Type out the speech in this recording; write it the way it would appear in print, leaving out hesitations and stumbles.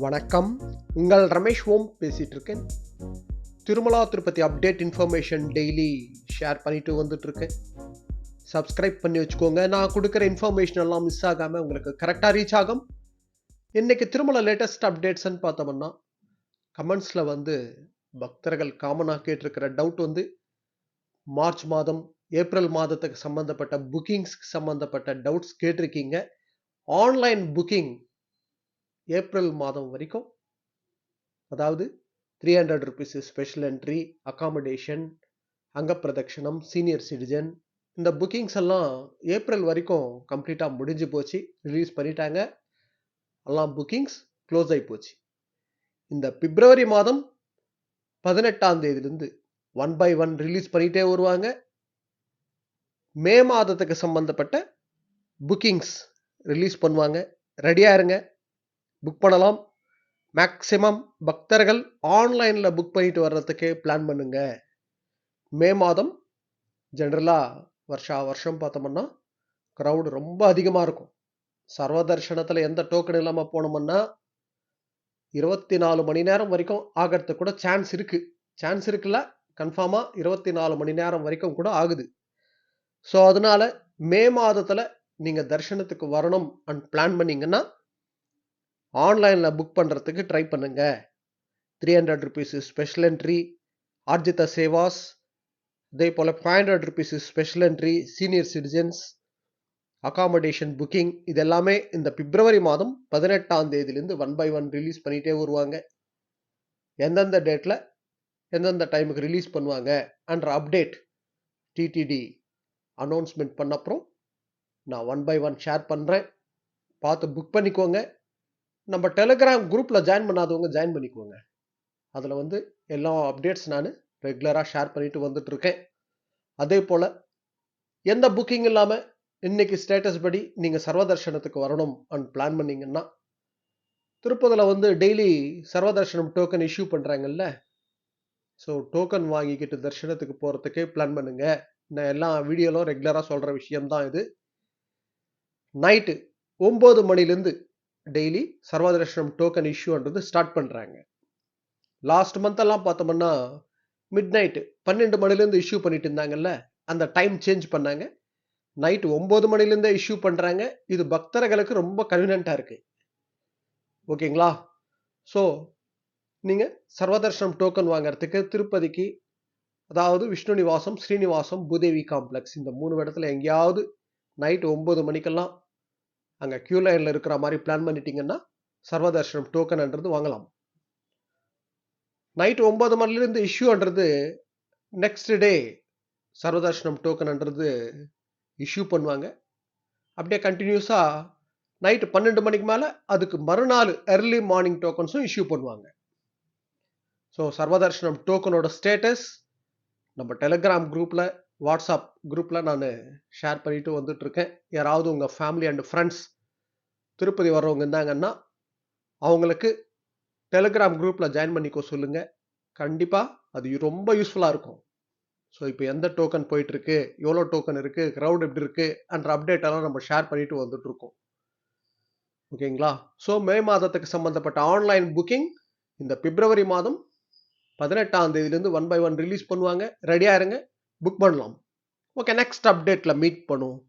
வணக்கம். உங்கள் ரமேஷ் ஓம் பேசிட்டு இருக்கேன். Tirumala Tirupati update information daily share பண்ணிட்டு வந்துட்டு இருக்கேன். சப்ஸ்கிரைப் பண்ணி வச்சுக்கோங்க. நான் கொடுக்குற இன்ஃபர்மேஷன் எல்லாம் மிஸ் ஆகாம உங்களுக்கு கரெக்டாக ரீச் ஆகும். இன்னைக்கு திருமலா லேட்டஸ்ட் அப்டேட்ஸ்ன்னு பார்த்தோம்னா, கமெண்ட்ஸ்ல பக்தர்கள் காமனாக கேட்டிருக்கிற டவுட் மார்ச் மாதம் ஏப்ரல் மாதத்துக்கு சம்பந்தப்பட்ட புக்கிங்ஸ்க்கு சம்பந்தப்பட்ட டவுட்ஸ் கேட்டிருக்கீங்க. ஆன்லைன் புக்கிங் ஏப்ரல் மாதம் வரைக்கும், அதாவது 300 rupees ஸ்பெஷல் என்ட்ரி, அகாமடேஷன், அங்க பிரதட்சணம், சீனியர் சிட்டிசன், இந்த புக்கிங்ஸ் எல்லாம் ஏப்ரல் வரைக்கும் கம்ப்ளீட்டாக முடிஞ்சு போச்சு. ரிலீஸ் பண்ணிட்டாங்க. எல்லாம் புக்கிங்ஸ் க்ளோஸ் ஆகி போச்சு. இந்த பிப்ரவரி மாதம் 18ஆம் தேதியிலிருந்து 1 by 1 ரிலீஸ் பண்ணிட்டே வருவாங்க. மே மாதத்துக்கு சம்பந்தப்பட்ட புக்கிங்ஸ் ரிலீஸ் பண்ணுவாங்க. ரெடியா இருங்க, புக் பண்ணலாம். மேக்சிமம் பக்தர்கள் ஆன்லைனில் புக் பண்ணிட்டு வர்றதுக்கே பிளான் பண்ணுங்க. மே மாதம் ஜென்ரலாக வருஷம் பார்த்தோம்னா க்ரௌடு ரொம்ப அதிகமாக இருக்கும். சர்வ தர்ஷனத்தில் எந்த டோக்கன் இல்லாமல் போனோம்னா 24 மணி நேரம் வரைக்கும் ஆகிறதுக்கு கூட சான்ஸ் இருக்குல்ல, கன்ஃபார்மாக 24 மணி நேரம் வரைக்கும் கூட ஆகுது. ஸோ அதனால மே மாதத்தில் நீங்கள் தர்ஷனத்துக்கு வரணும் அண்ட் பிளான் பண்ணீங்கன்னா ஆன்லைனில் புக் பண்ணுறதுக்கு ட்ரை பண்ணுங்க. 300 rupees ஸ்பெஷல் என்ட்ரி, ஆர்ஜித சேவாஸ், அதே போல் 500 rupees special entry, senior citizens, accommodation booking, இது எல்லாமே இந்த பிப்ரவரி மாதம் 18ஆம் தேதியிலிருந்து 1 by 1 ரிலீஸ் பண்ணிட்டே வருவாங்க. எந்தெந்த டேட்டில் எந்தெந்த டைமுக்கு ரிலீஸ் பண்ணுவாங்க என்ற அப்டேட் டிடிடி அனௌன்ஸ்மெண்ட் பண்ண அப்புறம் நான் 1 by 1 ஷேர் பண்ணுறேன். பார்த்து புக் பண்ணிக்கோங்க. நம்ம டெலிகிராம் குரூப்பில் ஜாயின் பண்ணாதவங்க ஜாயின் பண்ணிக்கோங்க. அதில் எல்லா அப்டேட்ஸ் நான் ரெகுலராக ஷேர் பண்ணிட்டு வந்துட்டுருக்கேன். அதே போல் எந்த புக்கிங் இல்லாமல் இன்னைக்கு ஸ்டேட்டஸ் படி நீங்கள் சர்வதர்ஷனத்துக்கு வரணும் அண்ட் பிளான் பண்ணிங்கன்னா, திருப்பதியில் டெய்லி சர்வதர்ஷனம் டோக்கன் இஷ்யூ பண்ணுறாங்கல்ல, ஸோ டோக்கன் வாங்கிக்கிட்டு தர்ஷனத்துக்கு போகிறதுக்கே பிளான் பண்ணுங்க. நான் எல்லா வீடியோலும் ரெகுலராக சொல்கிற விஷயம்தான் இது. நைட்டு 9 மணிலேருந்து டெய்லி சர்வதர்ஷனம் டோக்கன் இஷ்யூன்றது ஸ்டார்ட் பண்ணுறாங்க. லாஸ்ட் மந்த்தெல்லாம் பார்த்தோம்னா மிட் நைட்டு 12 மணிலேருந்து இஷ்யூ பண்ணிட்டு இருந்தாங்கல்ல, அந்த டைம் சேஞ்ச் பண்ணாங்க. நைட்டு 9 மணிலேருந்தே இஷ்யூ பண்ணுறாங்க. இது பக்தர்களுக்கு ரொம்ப கன்வீனியண்ட்டாக இருக்குது. ஓகேங்களா? ஸோ நீங்கள் சர்வதர்ஷனம் டோக்கன் வாங்கிறதுக்கு திருப்பதிக்கு, அதாவது விஷ்ணு நிவாசம், ஸ்ரீனிவாசம், பூதேவி காம்ப்ளெக்ஸ், இந்த 3 இடத்துல எங்கேயாவது நைட்டு 9 மணிக்கெல்லாம் அங்கே கியூ லைனில் இருக்கிற மாதிரி பிளான் பண்ணிட்டீங்கன்னா சர்வதர்ஷனம் டோக்கன்ன்றது வாங்கலாம். நைட்டு 9 மணிலேருந்து இஷ்யூன்றது நெக்ஸ்ட் டே சர்வதர்ஷனம் டோக்கன்ன்றது இஷ்யூ பண்ணுவாங்க. அப்படியே கண்டினியூஸாக நைட்டு 12 மணிக்கு மேலே அதுக்கு மறுநாள் எர்லி மார்னிங் டோக்கன்ஸும் இஷ்யூ பண்ணுவாங்க. ஸோ சர்வதர்ஷனம் டோக்கனோட ஸ்டேட்டஸ் நம்ம டெலிகிராம் குரூப்பில், வாட்ஸ்அப் குரூப்பில் நான் ஷேர் பண்ணிட்டு வந்துட்டுருக்கேன். யாராவது உங்கள் ஃபேமிலி அண்ட் ஃப்ரெண்ட்ஸ் திருப்பதி வர்றவங்க இருந்தாங்கன்னா அவங்களுக்கு டெலிகிராம் குரூப்பில் ஜாயின் பண்ணிக்கோ சொல்லுங்கள். கண்டிப்பாக அது ரொம்ப யூஸ்ஃபுல்லாக இருக்கும். ஸோ இப்போ எந்த டோக்கன் போயிட்டுருக்கு, எவ்வளோ டோக்கன் இருக்குது, க்ரௌட் எப்படி இருக்குது என்ற அப்டேட் எல்லாம் நம்ம ஷேர் பண்ணிட்டு வந்துட்டுருக்கோம். ஓகேங்களா? ஸோ மே மாதத்துக்கு சம்மந்தப்பட்ட ஆன்லைன் புக்கிங் இந்த பிப்ரவரி மாதம் 18ஆம் தேதியிலேருந்து 1 by 1 ரிலீஸ் பண்ணுவாங்க. ரெடியாக இருங்க, புக் பண்ணலாம். ஓகே, நெக்ஸ்ட் அப்டேட்டில் மீட் பண்ணுவோம்.